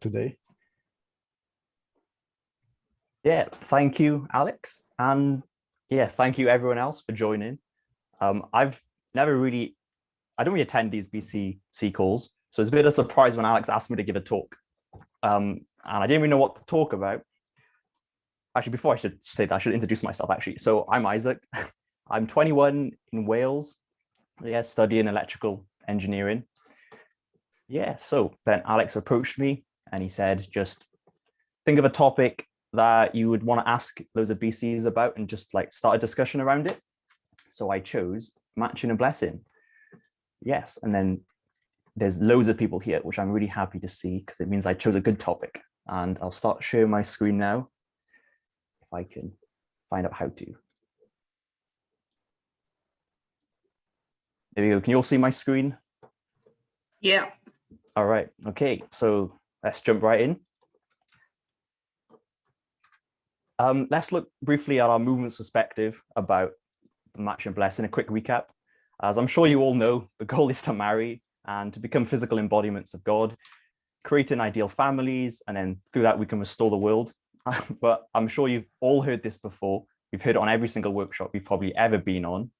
today. Yeah, thank you, Alex. And yeah, thank you everyone else for joining. I've never really, I don't really attend these BCC calls. So it's a bit of a surprise when Alex asked me to give a talk. And I didn't really know what to talk about. Actually, before I should say that, I should introduce myself actually. So I'm Isaac. I'm 21 in Wales, yeah, studying electrical engineering. Yeah, so then Alex approached me and he said, just think of a topic that you would want to ask loads of BCs about and just like start a discussion around it. So I chose matching and blessing. Yes, and then there's loads of people here, which I'm really happy to see because it means I chose a good topic. And I'll start sharing my screen now, if I can find out how to. There we go. Can you all see my screen? Yeah. All right. Okay. So let's jump right in. Let's look briefly at our movement's perspective about match and bless in a quick recap. As I'm sure you all know, the goal is to marry and to become physical embodiments of God, creating ideal families, and then through that we can restore the world. But I'm sure you've all heard this before. We've heard it on every single workshop we've probably ever been on.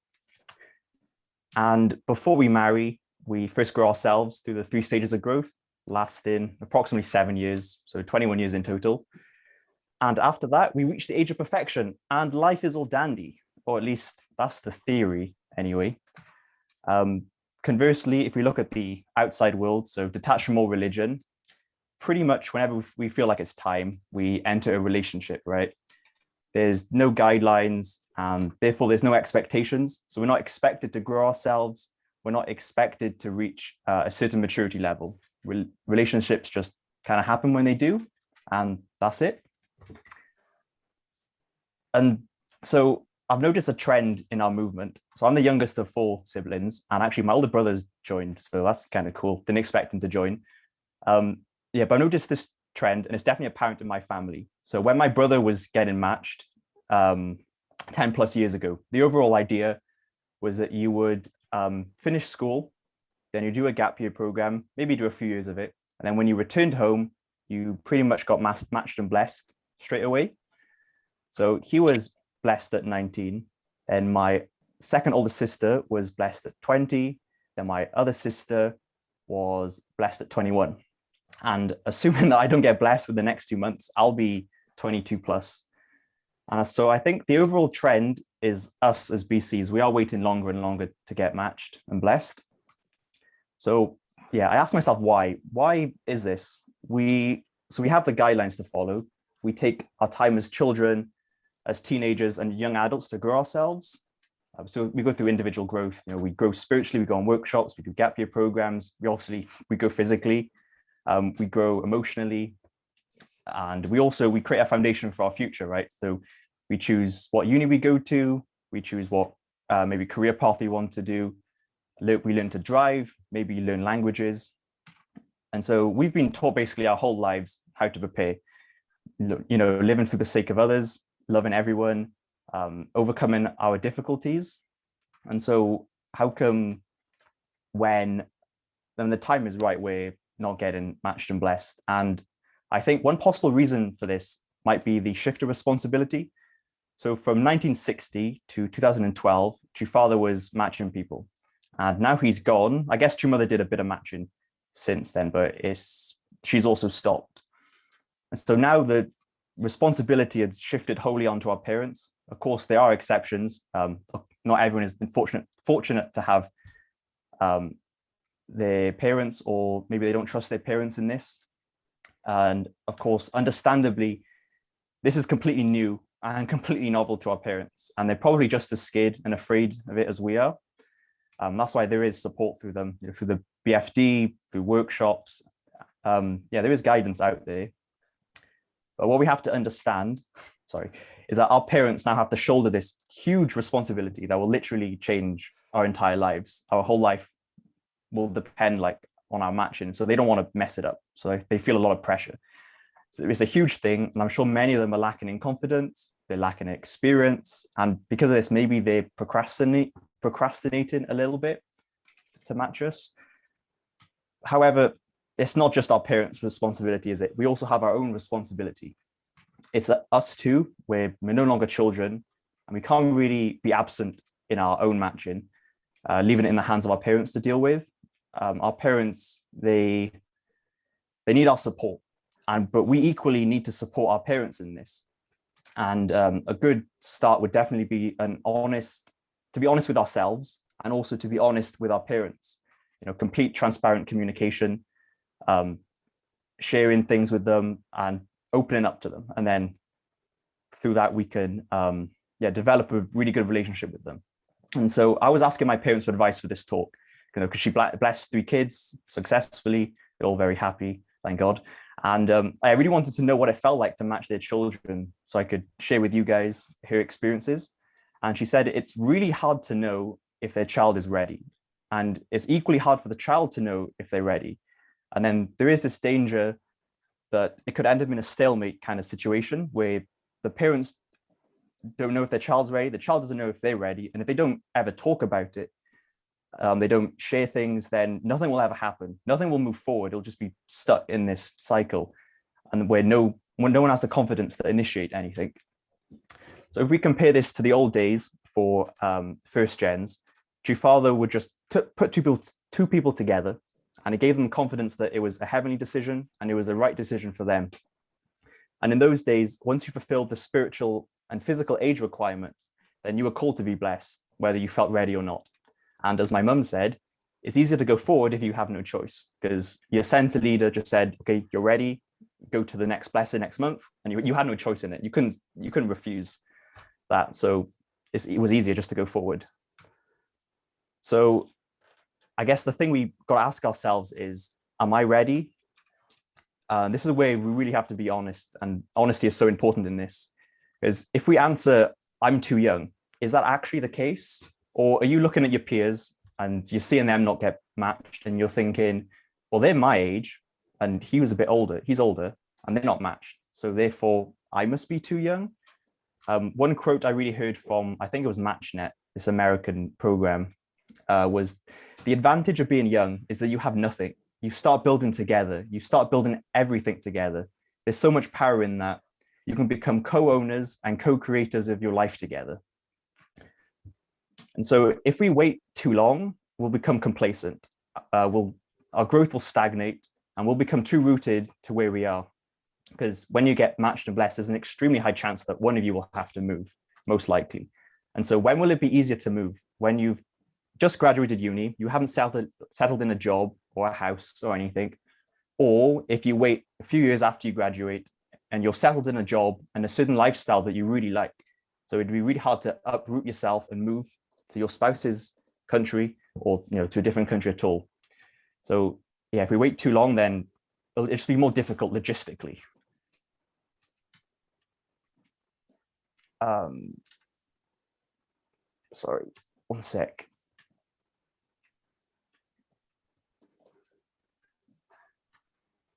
And before we marry, we first grow ourselves through the 3 stages of growth, lasting approximately 7 years, so 21 years in total. And after that, we reach the age of perfection and life is all dandy, or at least that's the theory anyway. Conversely, if we look at the outside world, so detached from all religion, pretty much whenever we feel like it's time, we enter a relationship, right? There's no guidelines and therefore there's no expectations. So we're not expected to grow ourselves. We're not expected to reach a certain maturity level. Relationships just kind of happen when they do, and that's it. And so I've noticed a trend in our movement. So I'm the youngest of 4 siblings, and actually my older brother's joined, so that's kind of cool. Didn't expect him to join. Yeah, but I noticed this trend, and it's definitely apparent in my family. So when my brother was getting matched 10 plus years ago, the overall idea was that you would finish school, then you do a gap year program, maybe do a few years of it, and then when you returned home, you pretty much got matched and blessed straight away. So he was blessed at 19, and my second oldest sister was blessed at 20, then my other sister was blessed at 21. And assuming that I don't get blessed with the next 2 months, I'll be 22 plus. So I think the overall trend is us as BCs, we are waiting longer and longer to get matched and blessed. So yeah, I asked myself why. Why is this? We have the guidelines to follow. We take our time as children, as teenagers and young adults to grow ourselves. So we go through individual growth. You know, we grow spiritually, we go on workshops, we do gap year programs. We grow physically, we grow emotionally, and we create a foundation for our future, right? So we choose what uni we go to, we choose what maybe career path we want to do. We learn to drive, maybe you learn languages. And so we've been taught basically our whole lives how to prepare, you know, living for the sake of others, loving everyone, overcoming our difficulties. And so how come when the time is right, we're not getting matched and blessed? And I think one possible reason for this might be the shift of responsibility. So from 1960 to 2012, True Father was matching people. And now he's gone. I guess True Mother did a bit of matching since then, but she's also stopped. And so now the responsibility has shifted wholly onto our parents. Of course, there are exceptions. Not everyone has been fortunate to have their parents, or maybe they don't trust their parents in this. And of course, understandably, this is completely new and completely novel to our parents. And they're probably just as scared and afraid of it as we are. That's why there is support through them, through the BFD, through workshops. Yeah, there is guidance out there. But what we have to understand, is that our parents now have to shoulder this huge responsibility that will literally change our entire lives. Our whole life will depend on our matching. So they don't want to mess it up. So they feel a lot of pressure. So it's a huge thing. And I'm sure many of them are lacking in confidence. They're lacking in experience. And because of this, maybe they're procrastinating a little bit to match us. However, it's not just our parents' responsibility, is it? We also have our own responsibility. It's us too. We're no longer children, and we can't really be absent in our own matching, leaving it in the hands of our parents to deal with. Our parents, they need our support, but we equally need to support our parents in this. And a good start would definitely be to be honest with ourselves, and also to be honest with our parents. Complete transparent communication, sharing things with them and opening up to them. And then through that, we can develop a really good relationship with them. And so I was asking my parents for advice for this talk, because she blessed 3 kids successfully. They're all very happy, thank God. And I really wanted to know what it felt like to match their children so I could share with you guys her experiences. And she said it's really hard to know if their child is ready. And it's equally hard for the child to know if they're ready. And then there is this danger that it could end up in a stalemate kind of situation where the parents don't know if their child's ready, the child doesn't know if they're ready. And if they don't ever talk about it, they don't share things, then nothing will ever happen. Nothing will move forward. It'll just be stuck in this cycle, and when no one has the confidence to initiate anything. So if we compare this to the old days for first gens, Father would just put two people together, and it gave them confidence that it was a heavenly decision and it was the right decision for them. And in those days, once you fulfilled the spiritual and physical age requirements, then you were called to be blessed, whether you felt ready or not. And as my mum said, it's easier to go forward if you have no choice, because your center leader just said, okay, you're ready, go to the next blessing next month. And you had no choice in it. You couldn't refuse that. So it was easier just to go forward. So I guess the thing we got to ask ourselves is, am I ready? This is where we really have to be honest. And honesty is so important in this, because if we answer, I'm too young, is that actually the case? Or are you looking at your peers and you're seeing them not get matched and you're thinking, well, they're my age and he's older and they're not matched. So therefore I must be too young. One quote I really heard from, I think it was MatchNet, this American program, was the advantage of being young is that you have nothing. You start building together. You start building everything together. There's so much power in that. You can become co-owners and co-creators of your life together. And so if we wait too long, we'll become complacent. Our growth will stagnate and we'll become too rooted to where we are. Because when you get matched and blessed, there's an extremely high chance that one of you will have to move, most likely. And so when will it be easier to move? When you've just graduated uni, you haven't settled in a job or a house or anything, or if you wait a few years after you graduate and you're settled in a job and a certain lifestyle that you really like. So it'd be really hard to uproot yourself and move to your spouse's country or to a different country at all. So yeah, if we wait too long, then it'll just be more difficult logistically. Sorry, one sec.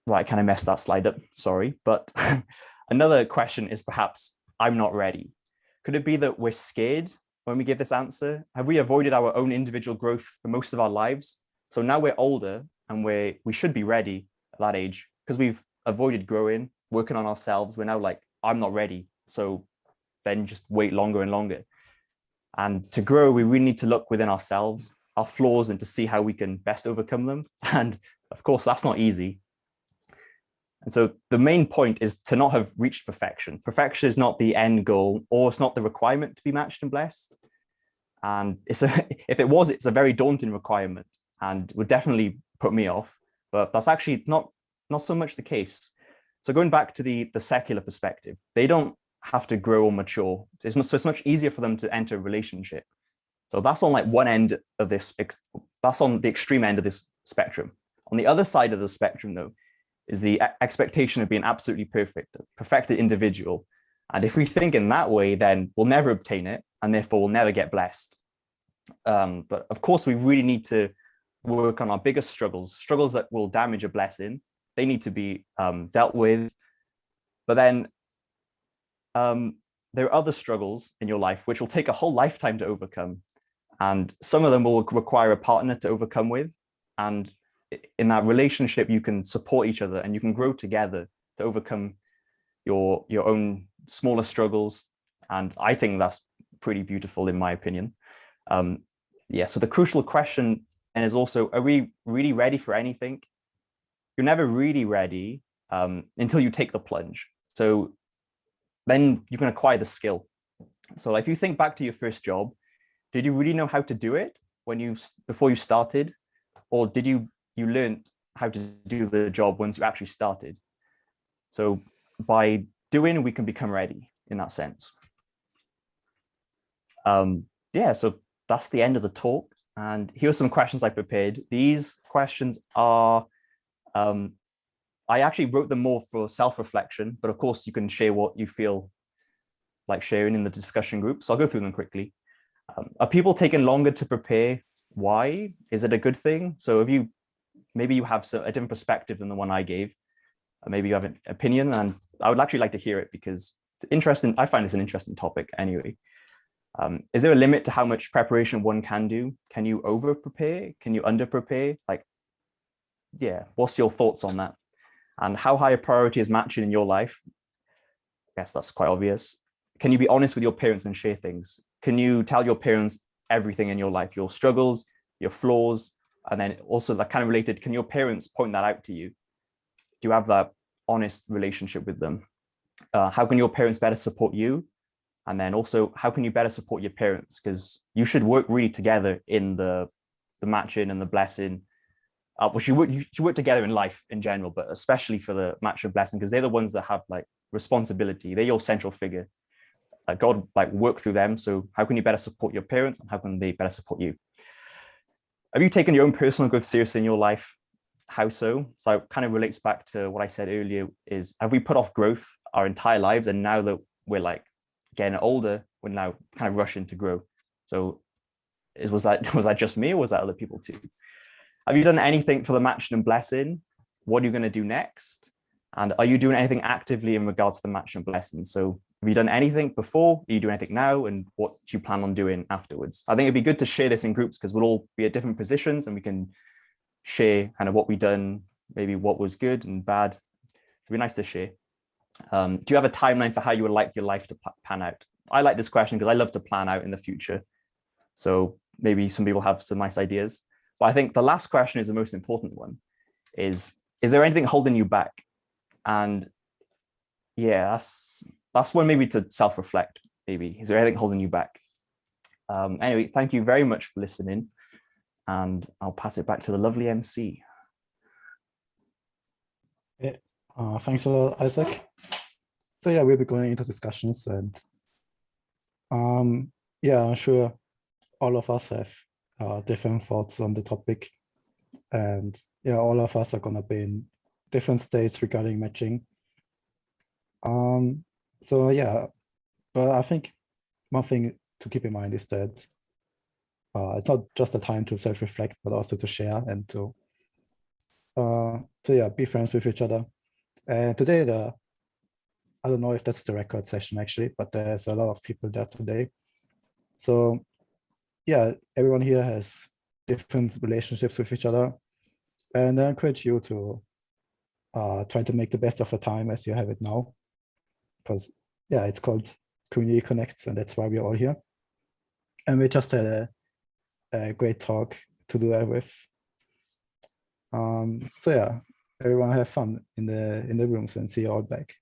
Right, I kind of messed that slide up, sorry. But another question is perhaps, I'm not ready. Could it be that we're scared when we give this answer? Have we avoided our own individual growth for most of our lives? So now we're older and we should be ready at that age because we've avoided growing, working on ourselves. We're now like, I'm not ready. So then just wait longer and longer. And to grow, we really need to look within ourselves, our flaws, and to see how we can best overcome them. And of course, that's not easy. And so the main point is to not have reached perfection. Perfection is not the end goal, or it's not the requirement to be matched and blessed. And if it was, it's a very daunting requirement and would definitely put me off. But that's actually not so much the case. So going back to the secular perspective, they don't have to grow or mature. It's much easier for them to enter a relationship. So that's on like one end of this, that's on the extreme end of this spectrum. On the other side of the spectrum, though, is the expectation of being absolutely perfect, a perfected individual. And if we think in that way, then we'll never obtain it, and therefore we'll never get blessed. But of course, we really need to work on our biggest struggles that will damage a blessing. They need to be dealt with. But then there are other struggles in your life which will take a whole lifetime to overcome. And some of them will require a partner to overcome with. And in that relationship, you can support each other and you can grow together to overcome your own smaller struggles. And I think that's pretty beautiful in my opinion. Yeah, so the crucial question and is also, are we really ready for anything? You're never really ready until you take the plunge. So then you can acquire the skill. So if you think back to your first job, did you really know how to do it before you started? Or did you learn how to do the job once you actually started? So by doing, we can become ready in that sense. Yeah, so that's the end of the talk. And here are some questions I prepared. These questions are, I actually wrote them more for self-reflection, but of course you can share what you feel like sharing in the discussion group. So I'll go through them quickly. Are people taking longer to prepare? Why? Is it a good thing? So if maybe you have a different perspective than the one I gave, maybe you have an opinion, and I would actually like to hear it because it's interesting. I find this an interesting topic anyway. Is there a limit to how much preparation one can do? Can you over prepare? Can you under prepare? Like, yeah, what's your thoughts on that? And how high a priority is matching in your life? I guess that's quite obvious. Can you be honest with your parents and share things? Can you tell your parents everything in your life, your struggles, your flaws? And then also that kind of related, can your parents point that out to you? Do you have that honest relationship with them? How can your parents better support you? And then also, how can you better support your parents? Because you should work really together in the matching and the blessing. Which you should work together in life in general, but especially for the match and blessing, because they're the ones that have like responsibility. They're your central figure. God like work through them. So how can you better support your parents and how can they better support you? Have you taken your own personal growth seriously in your life? How so? So it kind of relates back to what I said earlier is, have we put off growth our entire lives? And now that we're like getting older, we're now kind of rushing to grow. So was that just me or was that other people too? Have you done anything for the matching and blessing? What are you going to do next? And are you doing anything actively in regards to the match and blessing? So have you done anything before? Are you doing anything now? And what do you plan on doing afterwards? I think it'd be good to share this in groups because we'll all be at different positions and we can share kind of what we've done, maybe what was good and bad. It'd be nice to share. Do you have a timeline for how you would like your life to pan out? I like this question because I love to plan out in the future. So maybe some people have some nice ideas. But I think the last question is the most important one. Is there anything holding you back? And yeah, that's one maybe to self-reflect, maybe. Is there anything holding you back? Anyway, thank you very much for listening. And I'll pass it back to the lovely MC. Yeah, thanks a lot, Isaac. So yeah, we'll be going into discussions and yeah, I'm sure all of us have different thoughts on the topic. And yeah, all of us are gonna be in different states regarding matching. So yeah, but I think one thing to keep in mind is that it's not just a time to self-reflect, but also to share and to yeah, be friends with each other. And today, I don't know if that's the record session actually, but there's a lot of people there today. So yeah, everyone here has different relationships with each other. And I encourage you to try to make the best of the time as you have it now. Because yeah, it's called Community Connects, and that's why we're all here. And we just had a great talk to do that with. So yeah, everyone have fun in the rooms and see you all back.